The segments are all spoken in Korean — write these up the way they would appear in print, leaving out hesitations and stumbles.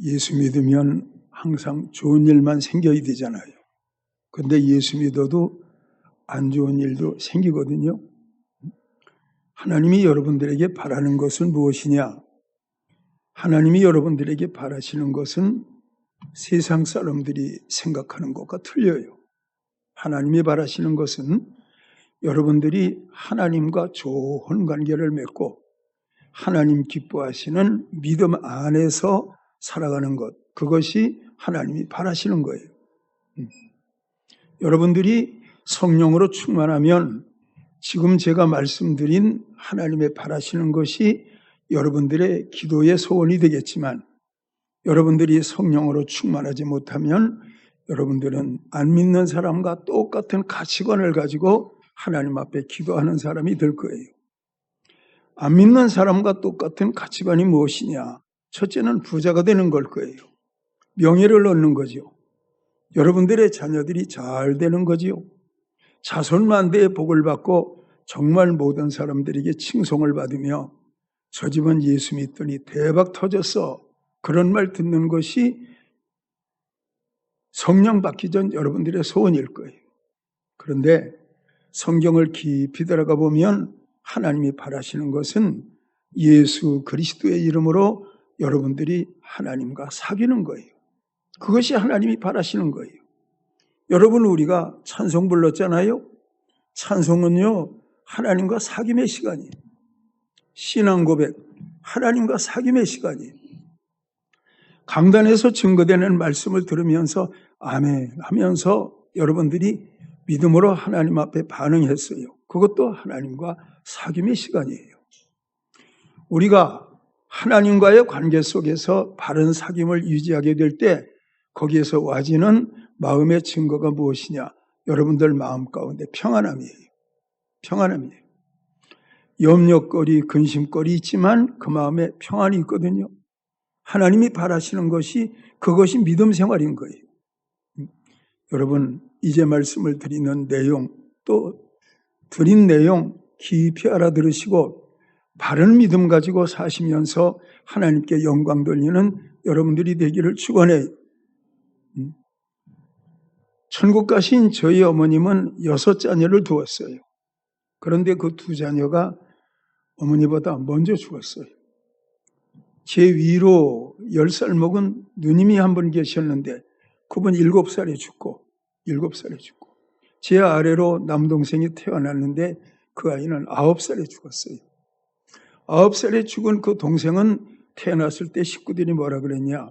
예수 믿으면 항상 좋은 일만 생겨야 되잖아요. 근데 예수 믿어도 안 좋은 일도 생기거든요. 하나님이 여러분들에게 바라는 것은 무엇이냐? 하나님이 여러분들에게 바라시는 것은 세상 사람들이 생각하는 것과 틀려요. 하나님이 바라시는 것은 여러분들이 하나님과 좋은 관계를 맺고 하나님 기뻐하시는 믿음 안에서 살아가는 것, 그것이 하나님이 바라시는 거예요. 여러분들이 성령으로 충만하면 지금 제가 말씀드린 하나님의 바라시는 것이 여러분들의 기도의 소원이 되겠지만, 여러분들이 성령으로 충만하지 못하면 여러분들은 안 믿는 사람과 똑같은 가치관을 가지고 하나님 앞에 기도하는 사람이 될 거예요. 안 믿는 사람과 똑같은 가치관이 무엇이냐? 첫째는 부자가 되는 걸 거예요. 명예를 얻는 거죠. 여러분들의 자녀들이 잘 되는 거지요. 자손만대의 복을 받고 정말 모든 사람들에게 칭송을 받으며 저 집은 예수 믿더니 대박 터졌어, 그런 말 듣는 것이 성령 받기 전 여러분들의 소원일 거예요. 그런데 성경을 깊이 들어가 보면 하나님이 바라시는 것은 예수 그리스도의 이름으로 여러분들이 하나님과 사귀는 거예요. 그것이 하나님이 바라시는 거예요. 여러분, 우리가 찬송 불렀잖아요. 찬송은요, 하나님과 사귐의 시간이에요. 신앙 고백, 하나님과 사귐의 시간이에요. 강단에서 증거되는 말씀을 들으면서 아멘 하면서 여러분들이 믿음으로 하나님 앞에 반응했어요. 그것도 하나님과 사귐의 시간이에요. 우리가 하나님과의 관계 속에서 바른 사귐을 유지하게 될 때 거기에서 와지는 마음의 증거가 무엇이냐? 여러분들 마음 가운데 평안함이에요. 평안함이에요. 염려거리, 근심거리 있지만 그 마음에 평안이 있거든요. 하나님이 바라시는 것이 그것이 믿음 생활인 거예요. 여러분, 이제 말씀을 드리는 내용, 또 드린 내용 깊이 알아들으시고 바른 믿음 가지고 사시면서 하나님께 영광 돌리는 여러분들이 되기를 축원해요. 천국 가신 저희 어머님은 6자녀를 두었어요. 그런데 그 2자녀가 어머니보다 먼저 죽었어요. 제 위로 10살 먹은 누님이 한 분 계셨는데 그분 7살에 죽고 제 아래로 남동생이 태어났는데 그 아이는 9살에 죽었어요. 9살에 죽은 그 동생은 태어났을 때 식구들이 뭐라 그랬냐?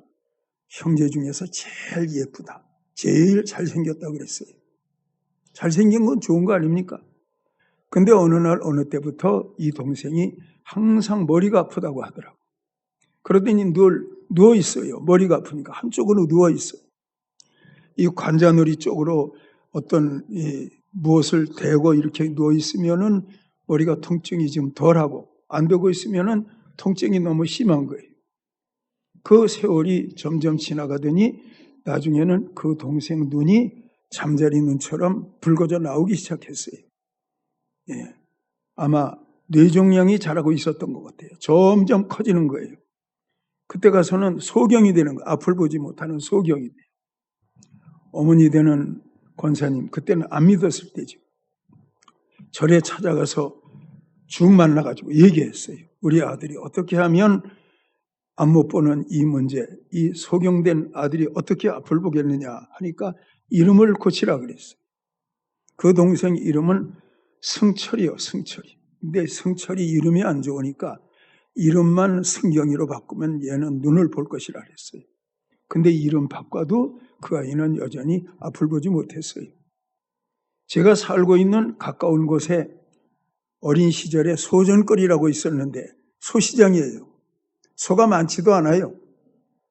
형제 중에서 제일 예쁘다, 제일 잘생겼다고 그랬어요. 잘생긴 건 좋은 거 아닙니까? 근데 어느 날 어느 때부터 이 동생이 항상 머리가 아프다고 하더라고요. 그러더니 늘 누워 있어요. 머리가 아프니까 한쪽으로 누워 있어요. 이 관자놀이 쪽으로 어떤 무엇을 대고 이렇게 누워 있으면은 머리가 통증이 좀 덜하고, 안 되고 있으면은 통증이 너무 심한 거예요. 그 세월이 점점 지나가더니 나중에는 그 동생 눈이 잠자리 눈처럼 붉어져 나오기 시작했어요. 예. 아마 뇌종양이 자라고 있었던 것 같아요. 점점 커지는 거예요. 그때 가서는 소경이 되는 거예요. 앞을 보지 못하는 소경이 돼요. 어머니 되는 권사님, 그때는 안 믿었을 때죠. 절에 찾아가서 쭉 만나가지고 얘기했어요. 우리 아들이 어떻게 하면 앞 못 보는 이 문제, 이 소경된 아들이 어떻게 앞을 보겠느냐 하니까 이름을 고치라 그랬어요. 그 동생 이름은 승철이요, 승철이. 근데 승철이 이름이 안 좋으니까 이름만 승경이로 바꾸면 얘는 눈을 볼 것이라 그랬어요. 근데 이름 바꿔도 그 아이는 여전히 앞을 보지 못했어요. 제가 살고 있는 가까운 곳에 어린 시절에 소전거리라고 있었는데 소시장이에요. 소가 많지도 않아요.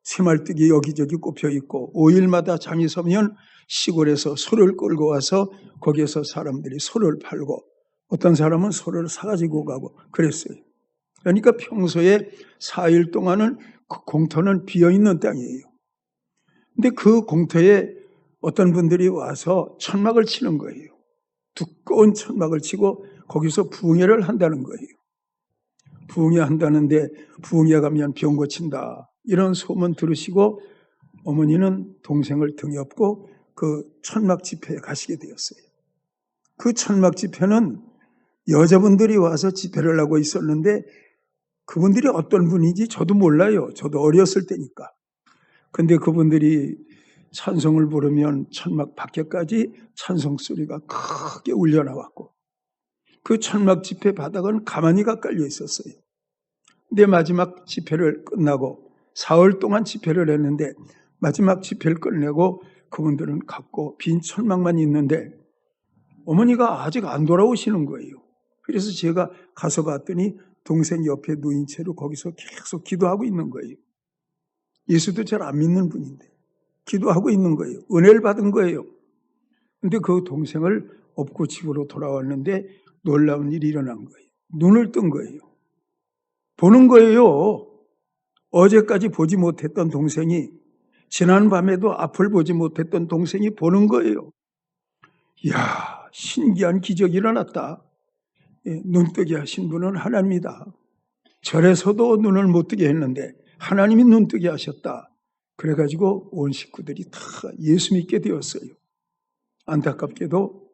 새말뚝이 여기저기 꼽혀 있고 5일마다 장이 서면 시골에서 소를 끌고 와서 거기에서 사람들이 소를 팔고 어떤 사람은 소를 사가지고 가고 그랬어요. 그러니까 평소에 4일 동안은 그 공터는 비어있는 땅이에요. 근데 그 공터에 어떤 분들이 와서 천막을 치는 거예요. 두꺼운 천막을 치고 거기서 부흥회를 한다는 거예요. 부흥회 한다는데 부흥회 가면 병 고친다, 이런 소문 들으시고 어머니는 동생을 등에 업고 그 천막 집회에 가시게 되었어요. 그 천막 집회는 여자분들이 와서 집회를 하고 있었는데 그분들이 어떤 분인지 저도 몰라요. 저도 어렸을 때니까. 근데 그분들이 찬송을 부르면 천막 밖에까지 찬송 소리가 크게 울려 나왔고 그 천막 집회 바닥은 가마니가 깔려 있었어요. 근데 마지막 집회를 끝나고 사흘 동안 집회를 했는데 마지막 집회를 끝내고 그분들은 갔고 빈 천막만 있는데 어머니가 아직 안 돌아오시는 거예요. 그래서 제가 가서 봤더니 동생 옆에 누인 채로 거기서 계속 기도하고 있는 거예요. 예수도 잘 안 믿는 분인데 기도하고 있는 거예요. 은혜를 받은 거예요. 근데 그 동생을 업고 집으로 돌아왔는데 놀라운 일이 일어난 거예요. 눈을 뜬 거예요. 보는 거예요. 어제까지 보지 못했던 동생이 지난밤에도 앞을 보지 못했던 동생이 보는 거예요. 이야, 신기한 기적이 일어났다. 눈뜨게 하신 분은 하나님이다. 절에서도 눈을 못 뜨게 했는데 하나님이 눈뜨게 하셨다. 그래가지고 온 식구들이 다 예수 믿게 되었어요. 안타깝게도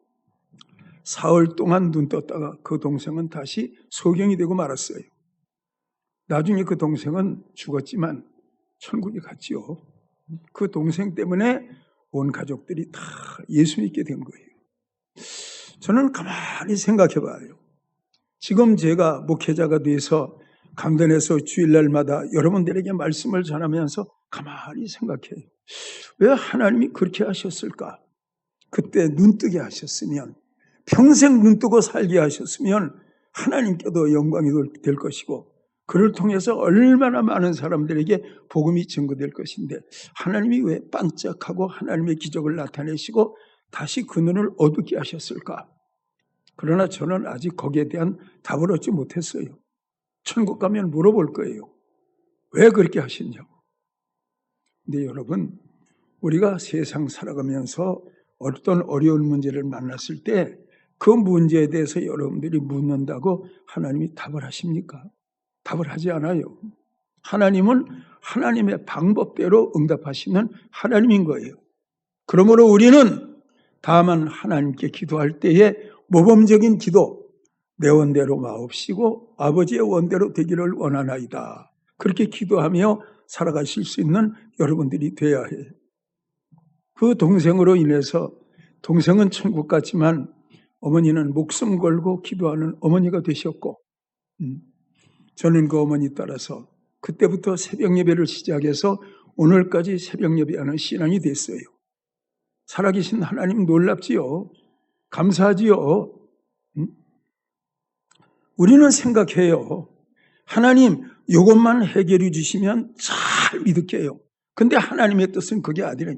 사흘 동안 눈 떴다가 그 동생은 다시 소경이 되고 말았어요. 나중에 그 동생은 죽었지만 천국에 갔지요. 그 동생 때문에 온 가족들이 다 예수 믿게 된 거예요. 저는 가만히 생각해 봐요. 지금 제가 목회자가 돼서 강단에서 주일날마다 여러분들에게 말씀을 전하면서 가만히 생각해요. 왜 하나님이 그렇게 하셨을까? 그때 눈뜨게 하셨으면, 평생 눈뜨고 살게 하셨으면 하나님께도 영광이 될 것이고 그를 통해서 얼마나 많은 사람들에게 복음이 증거될 것인데 하나님이 왜 반짝하고 하나님의 기적을 나타내시고 다시 그 눈을 어둡게 하셨을까? 그러나 저는 아직 거기에 대한 답을 얻지 못했어요. 천국 가면 물어볼 거예요. 왜 그렇게 하셨냐고. 근데 여러분, 우리가 세상 살아가면서 어떤 어려운 문제를 만났을 때 그 문제에 대해서 여러분들이 묻는다고 하나님이 답을 하십니까? 답을 하지 않아요. 하나님은 하나님의 방법대로 응답하시는 하나님인 거예요. 그러므로 우리는 다만 하나님께 기도할 때에 모범적인 기도, 내 원대로 마옵시고 아버지의 원대로 되기를 원하나이다. 그렇게 기도하며 살아가실 수 있는 여러분들이 되어야 해요. 그 동생으로 인해서 동생은 천국 갔지만 어머니는 목숨 걸고 기도하는 어머니가 되셨고 저는 그 어머니 따라서 그때부터 새벽 예배를 시작해서 오늘까지 새벽 예배하는 신앙이 됐어요. 살아계신 하나님 놀랍지요. 감사하지요. 우리는 생각해요. 하나님 이것만 해결해 주시면 잘 믿을게요. 근데 하나님의 뜻은 그게 아니래요.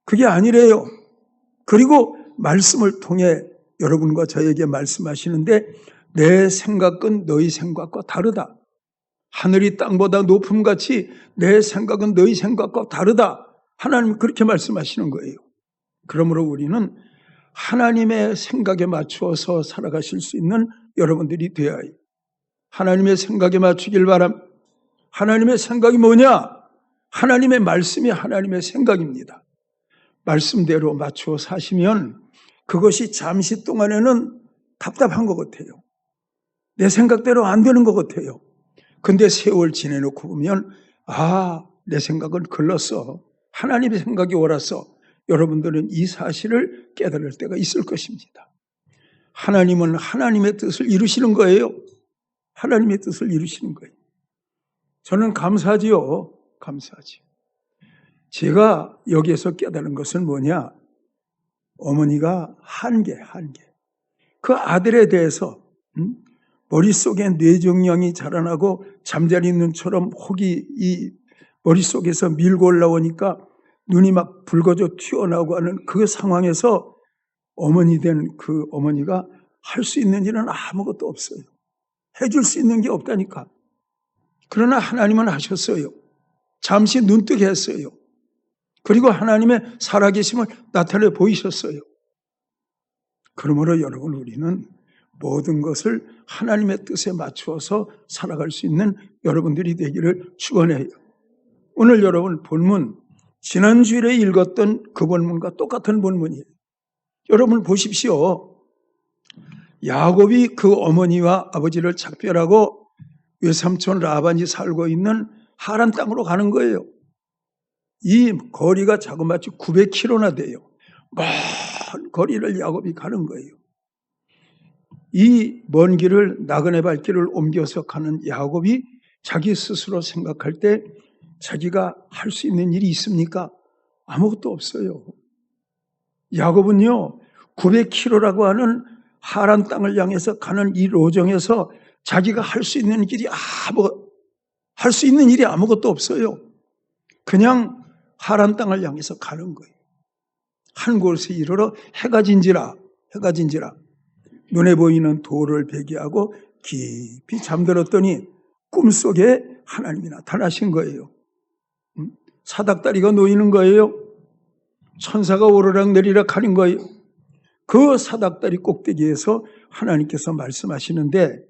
그게 아니래요. 그리고 말씀을 통해 여러분과 저에게 말씀하시는데 내 생각은 너희 생각과 다르다. 하늘이 땅보다 높음같이 내 생각은 너희 생각과 다르다. 하나님 그렇게 말씀하시는 거예요. 그러므로 우리는 하나님의 생각에 맞추어서 살아가실 수 있는 여러분들이 되어야 해요. 하나님의 생각에 맞추길 바랍니다. 하나님의 생각이 뭐냐? 하나님의 말씀이 하나님의 생각입니다. 말씀대로 맞추어 사시면 그것이 잠시 동안에는 답답한 것 같아요. 내 생각대로 안 되는 것 같아요. 근데 세월 지내놓고 보면 내 생각은 글렀어. 하나님의 생각이 옳았어. 여러분들은 이 사실을 깨달을 때가 있을 것입니다. 하나님은 하나님의 뜻을 이루시는 거예요. 하나님의 뜻을 이루시는 거예요. 저는 감사하지요. 감사하지요. 제가 여기에서 깨달은 것은 뭐냐? 어머니가 한계. 그 아들에 대해서 머릿속에 뇌종양이 자라나고 잠자리 눈처럼 혹이 이 머릿속에서 밀고 올라오니까 눈이 막 붉어져 튀어나오고 하는 그 상황에서 어머니 된 그 어머니가 할 수 있는 일은 아무것도 없어요. 해줄 수 있는 게 없다니까. 그러나 하나님은 하셨어요. 잠시 눈뜨게 했어요. 그리고 하나님의 살아계심을 나타내 보이셨어요. 그러므로 여러분 우리는 모든 것을 하나님의 뜻에 맞추어서 살아갈 수 있는 여러분들이 되기를 축원해요. 오늘 여러분 본문, 지난주일에 읽었던 그 본문과 똑같은 본문이에요. 여러분 보십시오. 야곱이 그 어머니와 아버지를 작별하고 외삼촌 라반이 살고 있는 하란 땅으로 가는 거예요. 이 거리가 자그마치 900km나 돼요. 먼 거리를 야곱이 가는 거예요. 이 먼 길을 나그네 발길을 옮겨서 가는 야곱이 자기 스스로 생각할 때 자기가 할 수 있는 일이 있습니까? 아무것도 없어요. 야곱은요 900km라고 하는 하란 땅을 향해서 가는 이 로정에서 자기가 할 수 있는 일이 아무것도 없어요. 그냥 하란 땅을 향해서 가는 거예요. 한 곳에 이르러 해가 진지라 눈에 보이는 돌을 베개하고 깊이 잠들었더니 꿈속에 하나님이 나타나신 거예요. 사닥다리가 놓이는 거예요. 천사가 오르락 내리락 하는 거예요. 그 사닥다리 꼭대기에서 하나님께서 말씀하시는데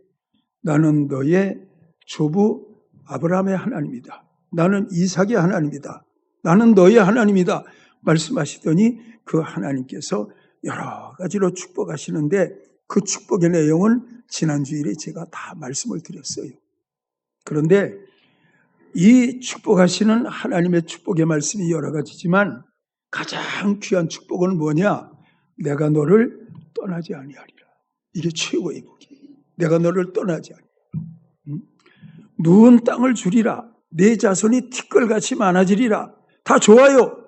나는 너의 조부 아브라함의 하나님이다. 나는 이삭의 하나님이다. 나는 너의 하나님이다. 말씀하시더니 그 하나님께서 여러 가지로 축복하시는데 그 축복의 내용은 지난주일에 제가 다 말씀을 드렸어요. 그런데 이 축복하시는 하나님의 축복의 말씀이 여러 가지지만 가장 귀한 축복은 뭐냐? 내가 너를 떠나지 아니하리라. 이게 최고의 복이. 내가 너를 떠나지 아니하리라. 누운 땅을 주리라. 내 자손이 티끌같이 많아지리라. 다 좋아요.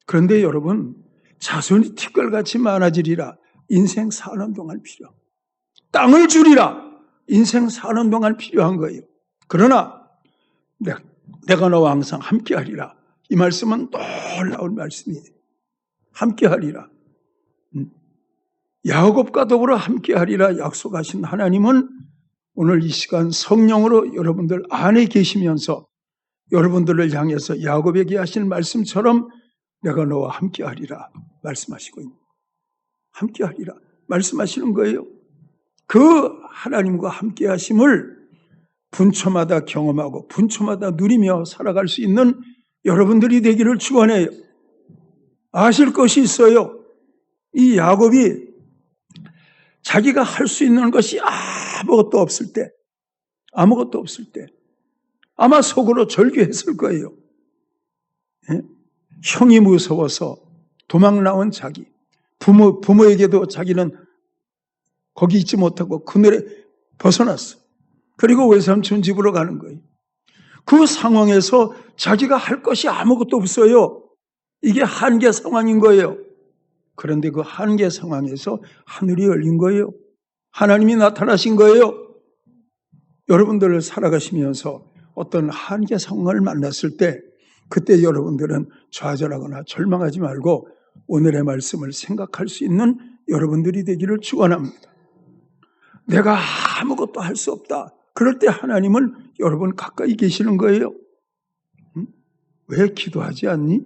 그런데 여러분, 자손이 티끌같이 많아지리라. 인생 사는 동안 필요한 거예요. 땅을 주리라. 인생 사는 동안 필요한 거예요. 그러나 내가 너와 항상 함께하리라. 이 말씀은 놀라운 말씀이에요. 함께하리라. 야곱과 더불어 함께하리라 약속하신 하나님은 오늘 이 시간 성령으로 여러분들 안에 계시면서 여러분들을 향해서 야곱에게 하신 말씀처럼 내가 너와 함께하리라 말씀하시고 있는 거예요. 함께하리라 말씀하시는 거예요. 그 하나님과 함께하심을 분초마다 경험하고 분초마다 누리며 살아갈 수 있는 여러분들이 되기를 축원해요. 아실 것이 있어요. 이 야곱이 자기가 할 수 있는 것이 아무것도 없을 때 아마 속으로 절규했을 거예요. 예? 형이 무서워서 도망 나온 자기, 부모에게도 자기는 거기 있지 못하고 그늘에 벗어났어. 그리고 외삼촌 집으로 가는 거예요. 그 상황에서 자기가 할 것이 아무것도 없어요. 이게 한계 상황인 거예요. 그런데 그 한계 상황에서 하늘이 열린 거예요. 하나님이 나타나신 거예요. 여러분들을 살아가시면서 어떤 한계 상황을 만났을 때 그때 여러분들은 좌절하거나 절망하지 말고 오늘의 말씀을 생각할 수 있는 여러분들이 되기를 축원합니다. 내가 아무것도 할 수 없다. 그럴 때 하나님은 여러분 가까이 계시는 거예요. 왜 기도하지 않니?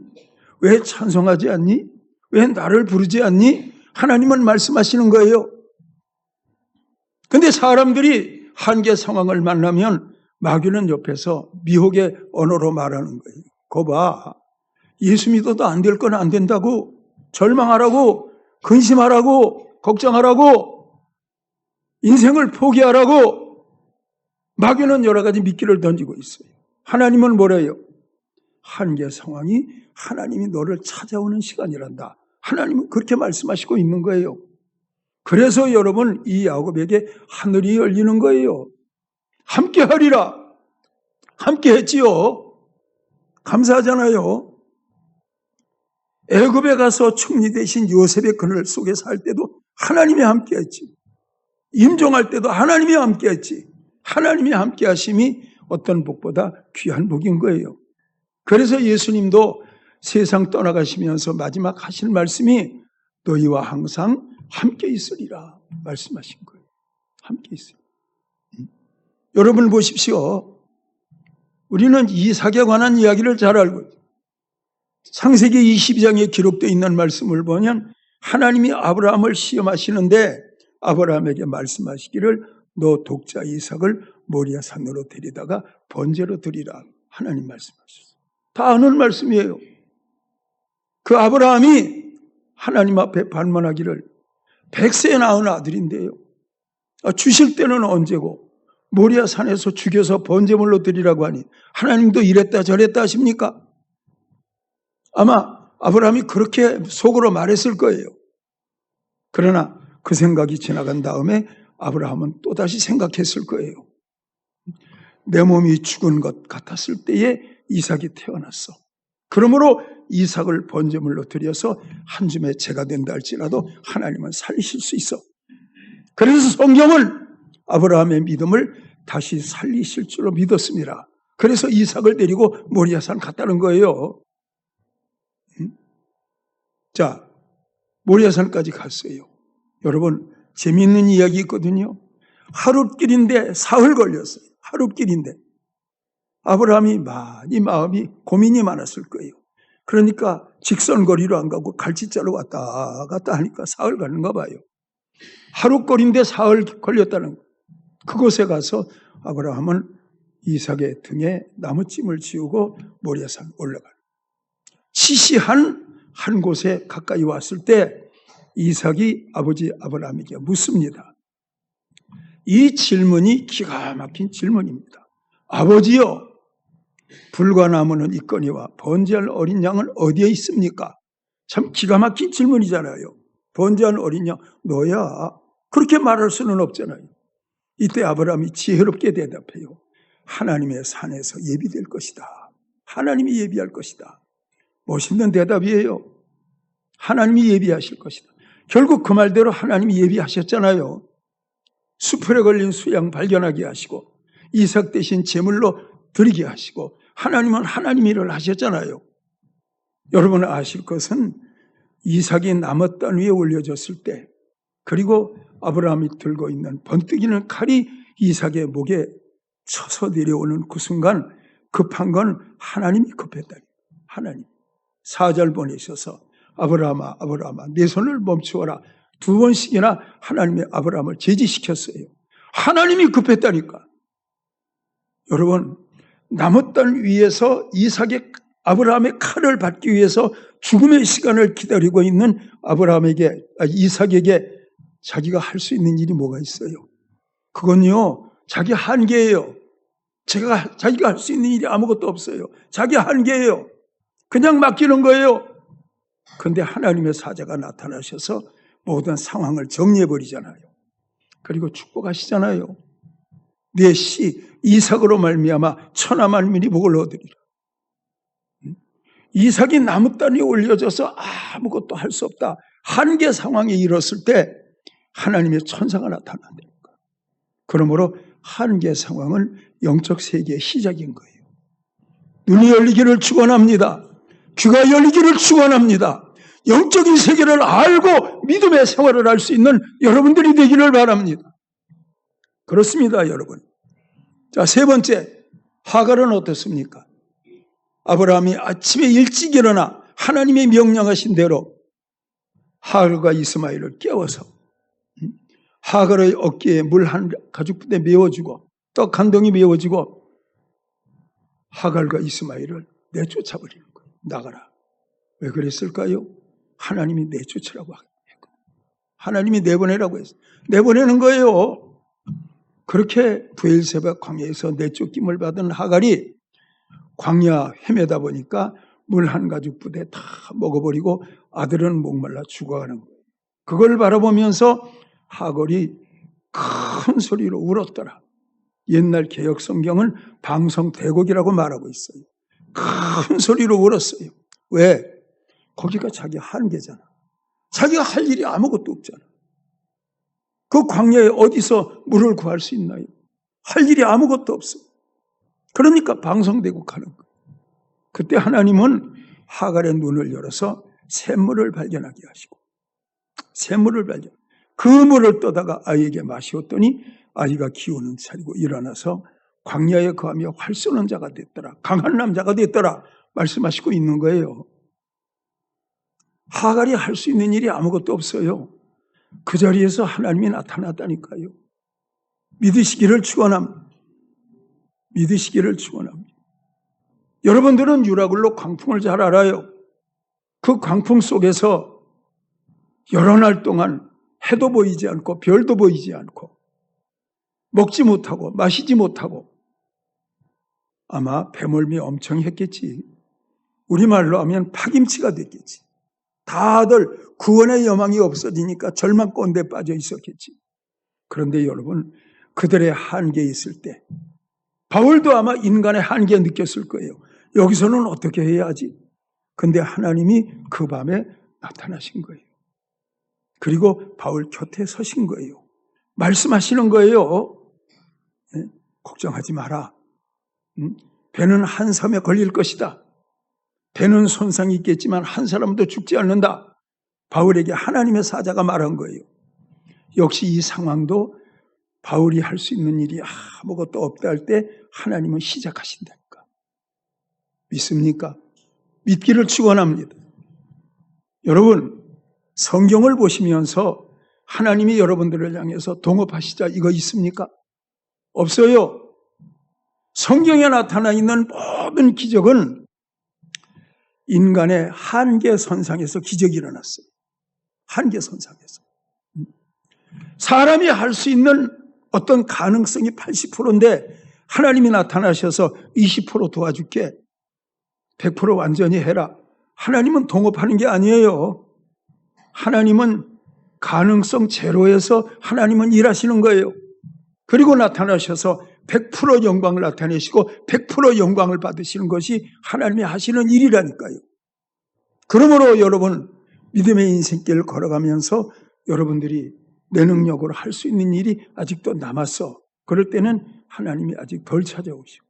왜 찬송하지 않니? 왜 나를 부르지 않니? 하나님은 말씀하시는 거예요. 근데 사람들이 한계 상황을 만나면 마귀는 옆에서 미혹의 언어로 말하는 거예요. 거 봐. 예수 믿어도 안 될 건 안 된다고, 절망하라고, 근심하라고, 걱정하라고, 인생을 포기하라고 마귀는 여러 가지 미끼를 던지고 있어요. 하나님은 뭐래요? 한계 상황이 하나님이 너를 찾아오는 시간이란다. 하나님은 그렇게 말씀하시고 있는 거예요. 그래서 여러분 이 야곱에게 하늘이 열리는 거예요. 함께 하리라. 함께 했지요. 감사하잖아요. 애굽에 가서 총리 되신 요셉의 그늘 속에 살 때도 하나님이 함께 했지. 임종할 때도 하나님이 함께 했지. 하나님이 함께 하심이 어떤 복보다 귀한 복인 거예요. 그래서 예수님도 세상 떠나가시면서 마지막 하실 말씀이 너희와 항상 함께 있으리라 말씀하신 거예요. 함께 있으리라. 여러분 보십시오. 우리는 이삭에 관한 이야기를 잘 알고 있어요. 창세기 22장에 기록되어 있는 말씀을 보면 하나님이 아브라함을 시험하시는데 아브라함에게 말씀하시기를 너 독자 이삭을 모리아 산으로 데리다가 번제로 드리라. 하나님 말씀하셨어요. 다 아는 말씀이에요. 그 아브라함이 하나님 앞에 반문하기를 100세에 낳은 아들인데요. 주실 때는 언제고 모리아 산에서 죽여서 번제물로 드리라고 하니 하나님도 이랬다 저랬다 하십니까? 아마 아브라함이 그렇게 속으로 말했을 거예요. 그러나 그 생각이 지나간 다음에 아브라함은 또다시 생각했을 거예요. 내 몸이 죽은 것 같았을 때에 이삭이 태어났어. 그러므로 이삭을 번제물로 드려서 한 줌의 죄가 된다 할지라도 하나님은 살리실 수 있어. 그래서 성경은 아브라함의 믿음을 다시 살리실 줄로 믿었습니다. 그래서 이삭을 데리고 모리아산 갔다는 거예요. 자, 모리아산까지 갔어요. 여러분, 재미있는 이야기 있거든요. 하룻길인데 사흘 걸렸어요. 하룻길인데. 아브라함이 많이 마음이 고민이 많았을 거예요. 그러니까 직선거리로 안 가고 갈치자로 왔다 갔다 하니까 사흘 가는가 봐요. 하룻거리인데 사흘 걸렸다는 거예요. 그곳에 가서 아브라함은 이삭의 등에 나무찜을 지우고 모리아산 올라가요. 시시한 한 곳에 가까이 왔을 때 이삭이 아버지 아브라함에게 묻습니다. 이 질문이 기가 막힌 질문입니다. 아버지요, 불과 나무는 있거니와 번제할 어린 양은 어디에 있습니까? 참 기가 막힌 질문이잖아요. 번제할 어린 양 너야. 그렇게 말할 수는 없잖아요. 이때 아브라함이 지혜롭게 대답해요. 하나님의 산에서 예비될 것이다. 하나님이 예비할 것이다. 멋있는 대답이에요. 하나님이 예비하실 것이다. 결국 그 말대로 하나님이 예비하셨잖아요. 수풀에 걸린 수양 발견하게 하시고 이삭 대신 제물로 드리게 하시고 하나님은 하나님 일을 하셨잖아요. 여러분 아실 것은 이삭이 남의 땅 위에 올려졌을 때 그리고 아브라함이 들고 있는 번뜩이는 칼이 이삭의 목에 쳐서 내려오는 그 순간 급한 건 하나님이 급했다. 하나님. 4절 보내셔서 아브라함아 아브라함아 내 손을 멈추어라. 2번씩이나 하나님이 아브라함을 제지시켰어요. 하나님이 급했다니까. 여러분 남의 땅 위에서 아브라함의 칼을 받기 위해서 죽음의 시간을 기다리고 있는 이삭에게 자기가 할 수 있는 일이 뭐가 있어요? 그건요 자기 한계예요. 자기가 할 수 있는 일이 아무것도 없어요. 자기 한계예요. 그냥 맡기는 거예요. 그런데 하나님의 사자가 나타나셔서 모든 상황을 정리해버리잖아요. 그리고 축복하시잖아요. 내 씨 이삭으로 말미암아 천하 만민이 복을 얻으리라. 이삭이 나무 단위에 올려져서 아무것도 할 수 없다. 한계 상황에 이뤘을 때 하나님의 천사가 나타난다니까. 그러므로 한계 상황은 영적 세계의 시작인 거예요. 눈이 열리기를 축원합니다. 귀가 열리기를 축원합니다. 영적인 세계를 알고 믿음의 생활을 할 수 있는 여러분들이 되기를 바랍니다. 그렇습니다, 여러분. 자, 세 번째, 하갈은 어떻습니까? 아브라함이 아침에 일찍 일어나 하나님의 명령하신 대로 하갈과 이스마엘을 깨워서 하갈의 어깨에 물 한 가죽부대 메워주고 떡 한 덩이 메워주고 하갈과 이스마엘을 내쫓아버리는 거예요. 나가라. 왜 그랬을까요? 하나님이 내쫓으라고 했고 하나님이 내보내라고 했어요. 내보내는 거예요. 그렇게 브엘세바 광야에서 내쫓김을 받은 하갈이 광야 헤매다 보니까 물 한 가죽 부대 다 먹어버리고 아들은 목말라 죽어가는 거예요. 그걸 바라보면서 하갈이 큰 소리로 울었더라. 옛날 개역 성경은 방성대곡이라고 말하고 있어요. 큰 소리로 울었어요. 왜? 거기가 자기 한계잖아. 자기가 할 일이 아무것도 없잖아. 그 광야에 어디서 물을 구할 수 있나요? 할 일이 아무것도 없어. 그러니까 방성대곡 하는 거예요. 그때 하나님은 하갈의 눈을 열어서 샘물을 발견하게 하시고 그 물을 떠다가 아이에게 마시었더니 아이가 기운은 차리고 일어나서 광야에 거하며 활 쏘는 자가 됐더라. 강한 남자가 됐더라. 말씀하시고 있는 거예요. 하갈이 할 수 있는 일이 아무것도 없어요. 그 자리에서 하나님이 나타났다니까요. 믿으시기를 축원합니다. 믿으시기를 축원합니다. 여러분들은 유라굴로 광풍을 잘 알아요. 그 광풍 속에서 여러 날 동안 해도 보이지 않고 별도 보이지 않고 먹지 못하고 마시지 못하고 아마 배멀미 엄청 했겠지. 우리말로 하면 파김치가 됐겠지. 다들 구원의 여망이 없어지니까 절망 가운데 빠져 있었겠지. 그런데 여러분, 그들의 한계에 있을 때 바울도 아마 인간의 한계 느꼈을 거예요. 여기서는 어떻게 해야 하지? 근데 하나님이 그 밤에 나타나신 거예요. 그리고 바울 곁에 서신 거예요. 말씀하시는 거예요. 걱정하지 마라. 배는 한 섬에 걸릴 것이다. 배는 손상이 있겠지만 한 사람도 죽지 않는다. 바울에게 하나님의 사자가 말한 거예요. 역시 이 상황도 바울이 할 수 있는 일이 아무것도 없다 할 때 하나님은 시작하신다니까. 믿습니까? 믿기를 축원합니다. 여러분, 성경을 보시면서 하나님이 여러분들을 향해서 동업하시자 이거 있습니까? 없어요. 성경에 나타나 있는 모든 기적은 인간의 한계선상에서 기적이 일어났어요. 한계선상에서. 사람이 할 수 있는 어떤 가능성이 80%인데 하나님이 나타나셔서 20% 도와줄게. 100% 완전히 해라. 하나님은 동업하는 게 아니에요. 하나님은 가능성 제로에서 하나님은 일하시는 거예요. 그리고 나타나셔서 100% 영광을 나타내시고 100% 영광을 받으시는 것이 하나님이 하시는 일이라니까요. 그러므로 여러분, 믿음의 인생길을 걸어가면서 여러분들이 내 능력으로 할 수 있는 일이 아직도 남았어. 그럴 때는 하나님이 아직 덜 찾아오시고.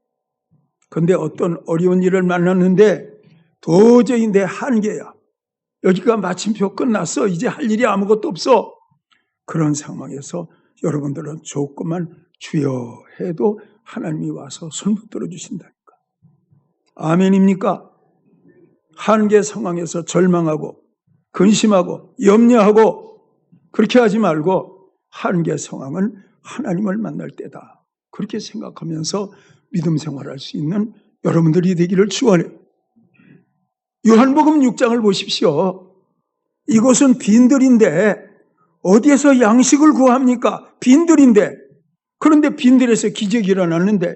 그런데 어떤 어려운 일을 만났는데 도저히 내 한계야. 여기가 마침표 끝났어. 이제 할 일이 아무것도 없어. 그런 상황에서 여러분들은 조금만 주여 해도 하나님이 와서 손 붙들어 주신다니까. 아멘입니까? 한계 상황에서 절망하고 근심하고 염려하고 그렇게 하지 말고 한계 상황은 하나님을 만날 때다. 그렇게 생각하면서 믿음 생활할 수 있는 여러분들이 되기를 축원해요. 요한복음 6장을 보십시오. 이곳은 빈들인데 어디에서 양식을 구합니까? 빈들인데. 그런데 빈들에서 기적이 일어났는데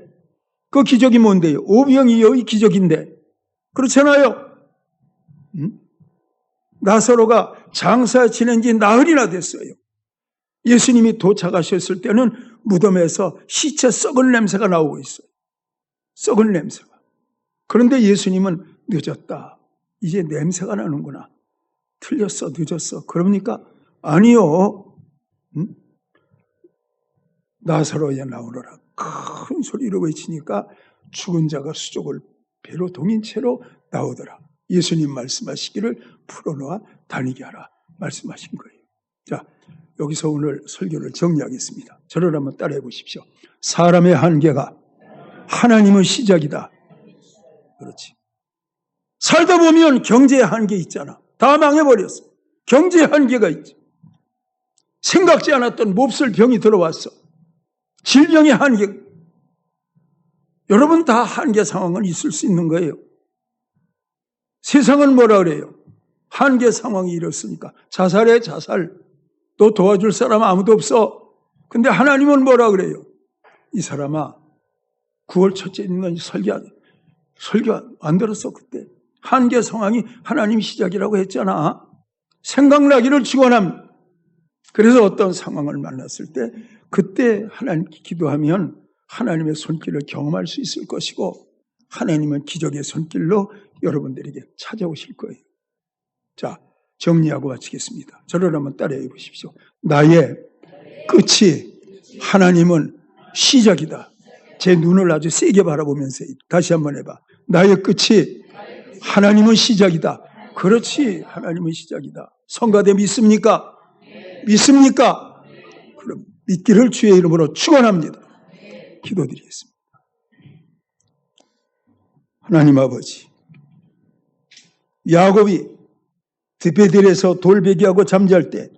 그 기적이 뭔데요? 오병이어의 기적인데. 그렇잖아요. 나사로가 장사 지낸 지 나흘이나 됐어요. 예수님이 도착하셨을 때는 무덤에서 시체 썩은 냄새가 나오고 있어요. 썩은 냄새가. 그런데 예수님은 늦었다. 이제 냄새가 나는구나. 틀렸어, 늦었어. 그럽니까? 아니요. 나사로야 나오너라. 큰 소리로 외치니까 죽은 자가 수족을 배로 동인 채로 나오더라. 예수님 말씀하시기를 풀어놓아 다니게 하라 말씀하신 거예요. 자, 여기서 오늘 설교를 정리하겠습니다. 저를 한번 따라해 보십시오. 사람의 한계가 하나님의 시작이다. 그렇지. 살다 보면 경제의 한계 있잖아. 다 망해버렸어. 경제의 한계가 있지. 생각지 않았던 몹쓸 병이 들어왔어. 질병의 한계. 여러분 다 한계 상황은 있을 수 있는 거예요. 세상은 뭐라 그래요? 한계 상황이 이렇으니까 자살해 자살. 너 도와줄 사람 아무도 없어. 근데 하나님은 뭐라 그래요? 이 사람아 9월 첫째 있는 설교 안 들었어 그때. 한계 상황이 하나님 시작이라고 했잖아. 생각나기를 축원합니다. 그래서 어떤 상황을 만났을 때 그때 하나님께 기도하면 하나님의 손길을 경험할 수 있을 것이고 하나님은 기적의 손길로 여러분들에게 찾아오실 거예요. 자, 정리하고 마치겠습니다. 저를 한번 따라해 보십시오. 나의 끝이 하나님은 시작이다. 제 눈을 아주 세게 바라보면서 다시 한번 해봐. 나의 끝이 하나님은 시작이다. 그렇지, 하나님은 시작이다. 성가대 믿습니까? 믿습니까? 그럼 믿기를 주의 이름으로 축원합니다. 기도드리겠습니다. 하나님 아버지, 야곱이 드베델에서 돌베개하고 잠잘 때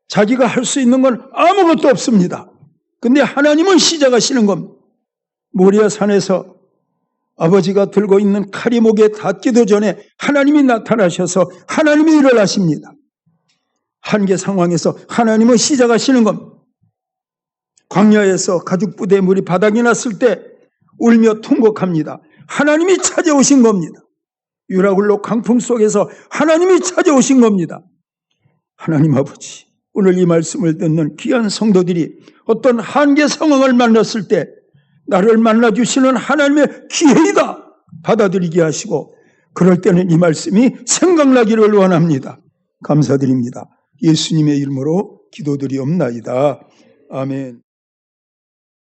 자기가 할 수 있는 건 아무것도 없습니다. 근데 하나님은 시작하시는 겁니다. 모리아 산에서 아버지가 들고 있는 칼이 목에 닿기도 전에 하나님이 나타나셔서 하나님이 일어나십니다. 한계 상황에서 하나님은 시작하시는 겁니다. 광야에서 가죽부대에 물이 바닥이 났을 때 울며 통곡합니다. 하나님이 찾아오신 겁니다. 유라굴로 강풍 속에서 하나님이 찾아오신 겁니다. 하나님 아버지, 오늘 이 말씀을 듣는 귀한 성도들이 어떤 한계 상황을 만났을 때 나를 만나주시는 하나님의 기회이다 받아들이게 하시고, 그럴 때는 이 말씀이 생각나기를 원합니다. 감사드립니다. 예수님의 이름으로 기도드리옵나이다. 아멘.